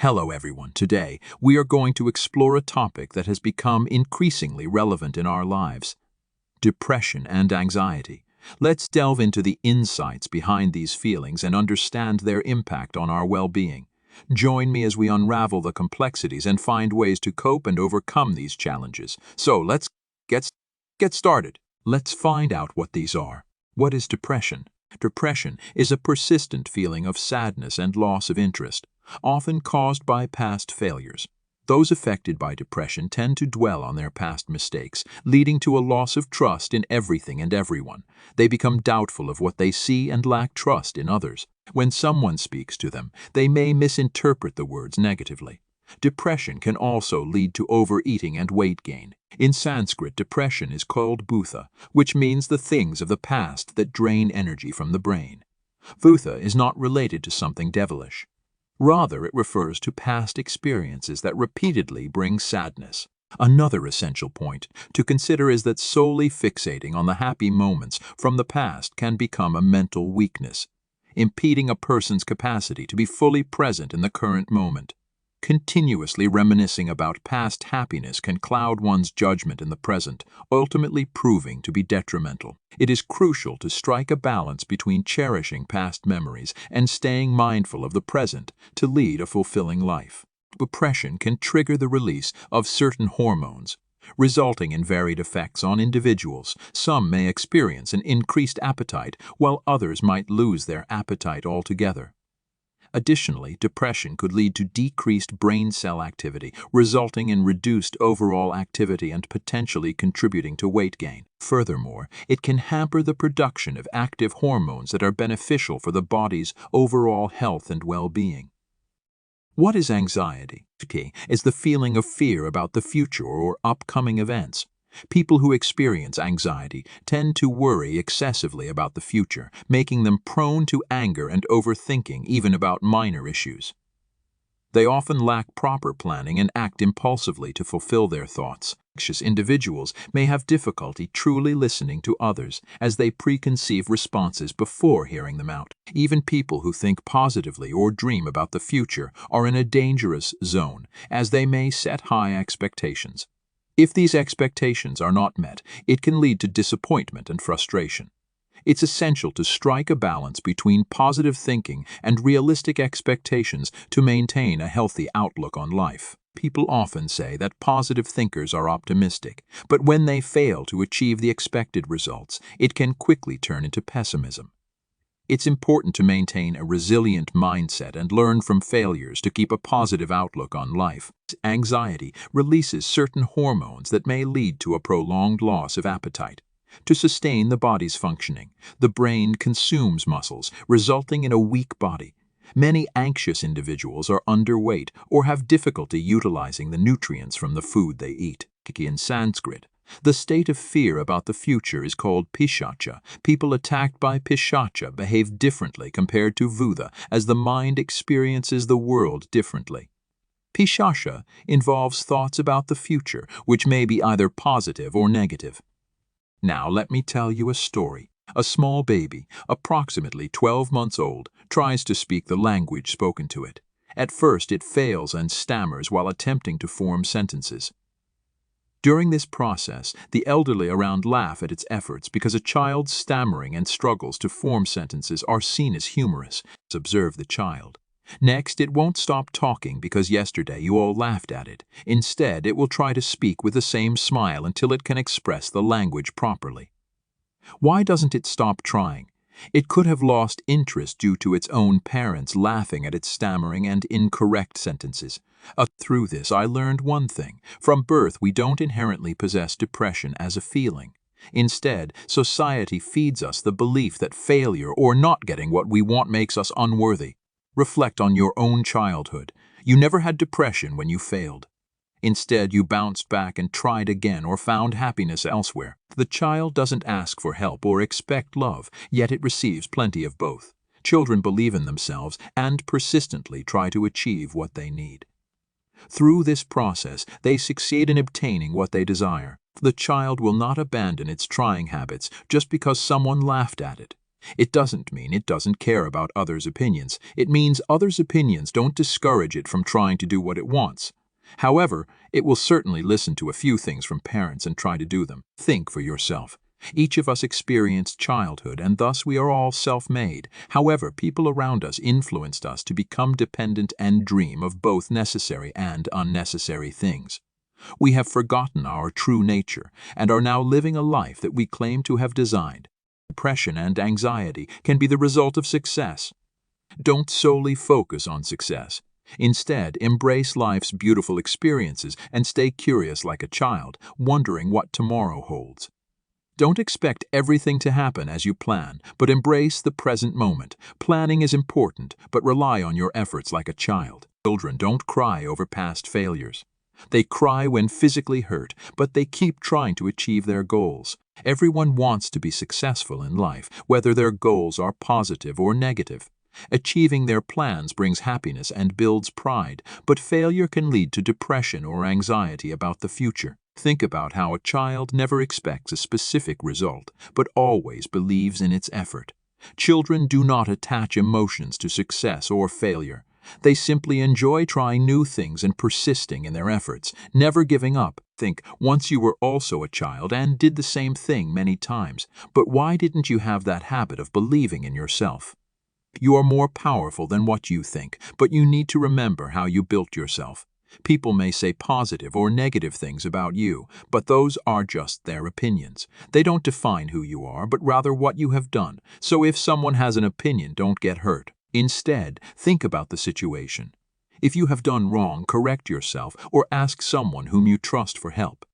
Hello everyone. Today, we are going to explore a topic that has become increasingly relevant in our lives: depression and anxiety. Let's delve into the insights behind these feelings and understand their impact on our well-being. Join me as we unravel the complexities and find ways to cope and overcome these challenges. So let's get started. Let's find out what these are. What is depression? Depression is a persistent feeling of sadness and loss of interest, often caused by past failures. Those affected by depression tend to dwell on their past mistakes, leading to a loss of trust in everything and everyone. They become doubtful of what they see and lack trust in others. When someone speaks to them, they may misinterpret the words negatively. Depression can also lead to overeating and weight gain. In Sanskrit, depression is called bhutha, which means the things of the past that drain energy from the brain. Bhutha is not related to something devilish. Rather, it refers to past experiences that repeatedly bring sadness. Another essential point to consider is that solely fixating on the happy moments from the past can become a mental weakness, impeding a person's capacity to be fully present in the current moment. Continuously reminiscing about past happiness can cloud one's judgment in the present, ultimately proving to be detrimental. It is crucial to strike a balance between cherishing past memories and staying mindful of the present to lead a fulfilling life. Depression can trigger the release of certain hormones, resulting in varied effects on individuals. Some may experience an increased appetite, while others might lose their appetite altogether. Additionally, depression could lead to decreased brain cell activity, resulting in reduced overall activity and potentially contributing to weight gain. Furthermore, it can hamper the production of active hormones that are beneficial for the body's overall health and well-being. What is anxiety? It is the feeling of fear about the future or upcoming events. People who experience anxiety tend to worry excessively about the future, making them prone to anger and overthinking even about minor issues. They often lack proper planning and act impulsively to fulfill their thoughts. Anxious individuals may have difficulty truly listening to others as they preconceive responses before hearing them out. Even people who think positively or dream about the future are in a dangerous zone, as they may set high expectations. If these expectations are not met, it can lead to disappointment and frustration. It's essential to strike a balance between positive thinking and realistic expectations to maintain a healthy outlook on life. People often say that positive thinkers are optimistic, but when they fail to achieve the expected results, it can quickly turn into pessimism. It's important to maintain a resilient mindset and learn from failures to keep a positive outlook on life. Anxiety releases certain hormones that may lead to a prolonged loss of appetite. To sustain the body's functioning, the brain consumes muscles, resulting in a weak body. Many anxious individuals are underweight or have difficulty utilizing the nutrients from the food they eat. In Sanskrit, the state of fear about the future is called pishacha. People attacked by pishacha behave differently compared to bhutha, as the mind experiences the world differently. Pishacha involves thoughts about the future, which may be either positive or negative. Now let me tell you a story. A small baby, approximately 12 months old, tries to speak the language spoken to it. At first it fails and stammers while attempting to form sentences. During this process, the elderly around laugh at its efforts because a child's stammering and struggles to form sentences are seen as humorous. Observe the child. Next, it won't stop talking because yesterday you all laughed at it. Instead, it will try to speak with the same smile until it can express the language properly. Why doesn't it stop trying? It could have lost interest due to its own parents laughing at its stammering and incorrect sentences. Through this, I learned one thing. From birth, we don't inherently possess depression as a feeling. Instead, society feeds us the belief that failure or not getting what we want makes us unworthy. Reflect on your own childhood. You never had depression when you failed. Instead, you bounced back and tried again or found happiness elsewhere. The child doesn't ask for help or expect love, yet it receives plenty of both. Children believe in themselves and persistently try to achieve what they need. Through this process, they succeed in obtaining what they desire. The child will not abandon its trying habits just because someone laughed at it. It doesn't mean it doesn't care about others' opinions. It means others' opinions don't discourage it from trying to do what it wants. However, it will certainly listen to a few things from parents and try to do them. Think for yourself. Each of us experienced childhood, and thus we are all self-made. However, people around us influenced us to become dependent and dream of both necessary and unnecessary things. We have forgotten our true nature and are now living a life that we claim to have designed. Depression and anxiety can be the result of success. Don't solely focus on success. Instead, embrace life's beautiful experiences and stay curious like a child, wondering what tomorrow holds. Don't expect everything to happen as you plan, but embrace the present moment. Planning is important, but rely on your efforts like a child. Children don't cry over past failures. They cry when physically hurt, but they keep trying to achieve their goals. Everyone wants to be successful in life, whether their goals are positive or negative. Achieving their plans brings happiness and builds pride, but failure can lead to depression or anxiety about the future. Think about how a child never expects a specific result, but always believes in its effort. Children do not attach emotions to success or failure. They simply enjoy trying new things and persisting in their efforts, never giving up. Think, once you were also a child and did the same thing many times, but why didn't you have that habit of believing in yourself? You are more powerful than what you think, but you need to remember how you built yourself. People may say positive or negative things about you, but those are just their opinions. They don't define who you are, but rather what you have done. So if someone has an opinion, don't get hurt. Instead, think about the situation. If you have done wrong, correct yourself or ask someone whom you trust for help.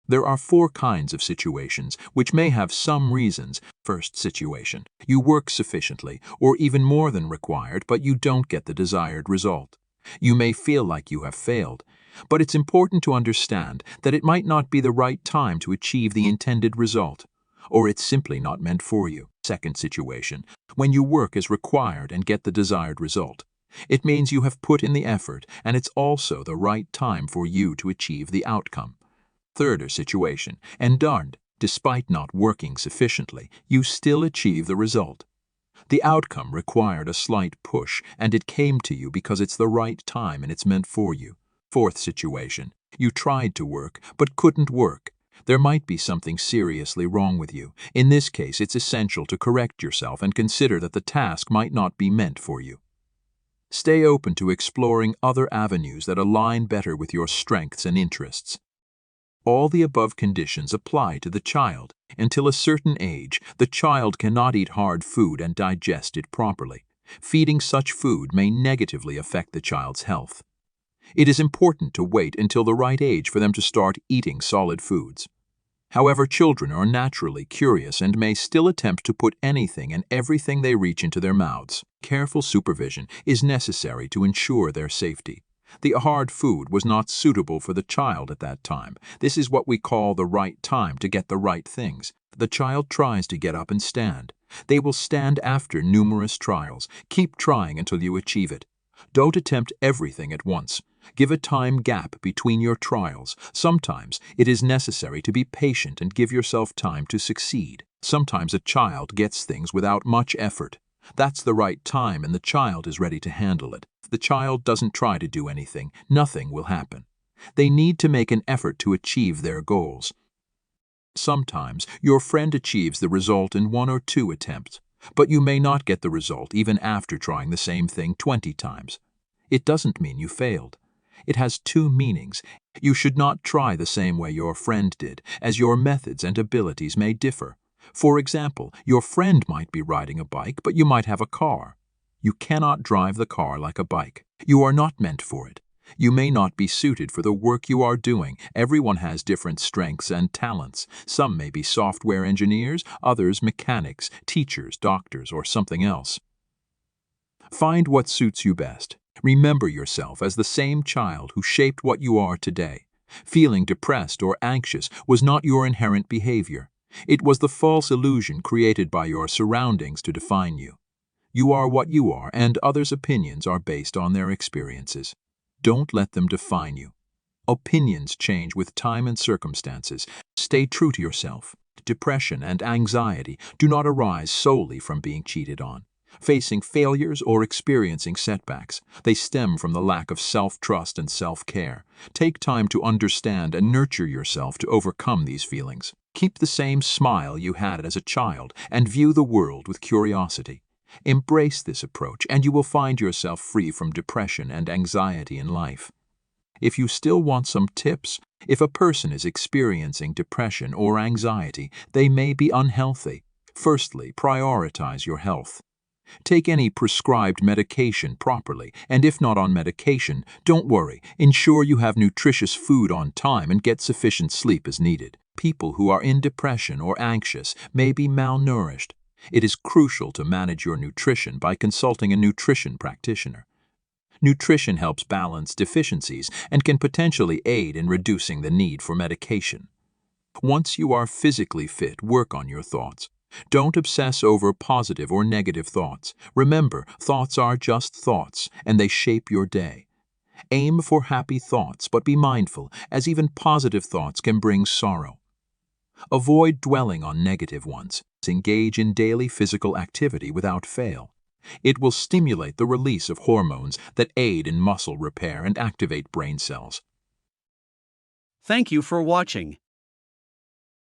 There are 4 kinds of situations, which may have some reasons. First situation: you work sufficiently, or even more than required, but you don't get the desired result. You may feel like you have failed, but it's important to understand that it might not be the right time to achieve the intended result, or it's simply not meant for you. Second situation: when you work as required and get the desired result. It means you have put in the effort, and it's also the right time for you to achieve the outcome. Third situation: and darned, despite not working sufficiently, you still achieve the result. The outcome required a slight push, and it came to you because it's the right time and it's meant for you. Fourth situation: you tried to work, but couldn't work. There might be something seriously wrong with you. In this case, it's essential to correct yourself and consider that the task might not be meant for you. Stay open to exploring other avenues that align better with your strengths and interests. All the above conditions apply to the child. Until a certain age, the child cannot eat hard food and digest it properly. Feeding such food may negatively affect the child's health. It is important to wait until the right age for them to start eating solid foods. However, children are naturally curious and may still attempt to put anything and everything they reach into their mouths. Careful supervision is necessary to ensure their safety. The hard food was not suitable for the child at that time. This is what we call the right time to get the right things. The child tries to get up and stand. They will stand after numerous trials. Keep trying until you achieve it. Don't attempt everything at once. Give a time gap between your trials. Sometimes it is necessary to be patient and give yourself time to succeed. Sometimes a child gets things without much effort. That's the right time and the child is ready to handle it. If the child doesn't try to do anything, nothing will happen. They need to make an effort to achieve their goals. Sometimes your friend achieves the result in 1 or 2 attempts, but you may not get the result even after trying the same thing 20 times. It doesn't mean you failed. It has 2 meanings. You should not try the same way your friend did, as your methods and abilities may differ. For example, your friend might be riding a bike, but you might have a car. You cannot drive the car like a bike. You are not meant for it. You may not be suited for the work you are doing. Everyone has different strengths and talents. Some may be software engineers, others mechanics, teachers, doctors, or something else. Find what suits you best. Remember yourself as the same child who shaped what you are today. Feeling depressed or anxious was not your inherent behavior. It was the false illusion created by your surroundings to define you. You are what you are, and others' opinions are based on their experiences. Don't let them define you. Opinions change with time and circumstances. Stay true to yourself. Depression and anxiety do not arise solely from being cheated on, facing failures or experiencing setbacks. They stem from the lack of self-trust and self-care. Take time to understand and nurture yourself to overcome these feelings. Keep the same smile you had as a child and view the world with curiosity. Embrace this approach and you will find yourself free from depression and anxiety in life. If you still want some tips, if a person is experiencing depression or anxiety, they may be unhealthy. Firstly, prioritize your health. Take any prescribed medication properly, and if not on medication, don't worry. Ensure you have nutritious food on time and get sufficient sleep as needed. People who are in depression or anxious may be malnourished. It is crucial to manage your nutrition by consulting a nutrition practitioner. Nutrition helps balance deficiencies and can potentially aid in reducing the need for medication. Once you are physically fit, work on your thoughts. Don't obsess over positive or negative thoughts. Remember, thoughts are just thoughts, and they shape your day. Aim for happy thoughts, but be mindful, as even positive thoughts can bring sorrow. Avoid dwelling on negative ones. Engage in daily physical activity without fail. It will stimulate the release of hormones that aid in muscle repair and activate brain cells. Thank you for watching.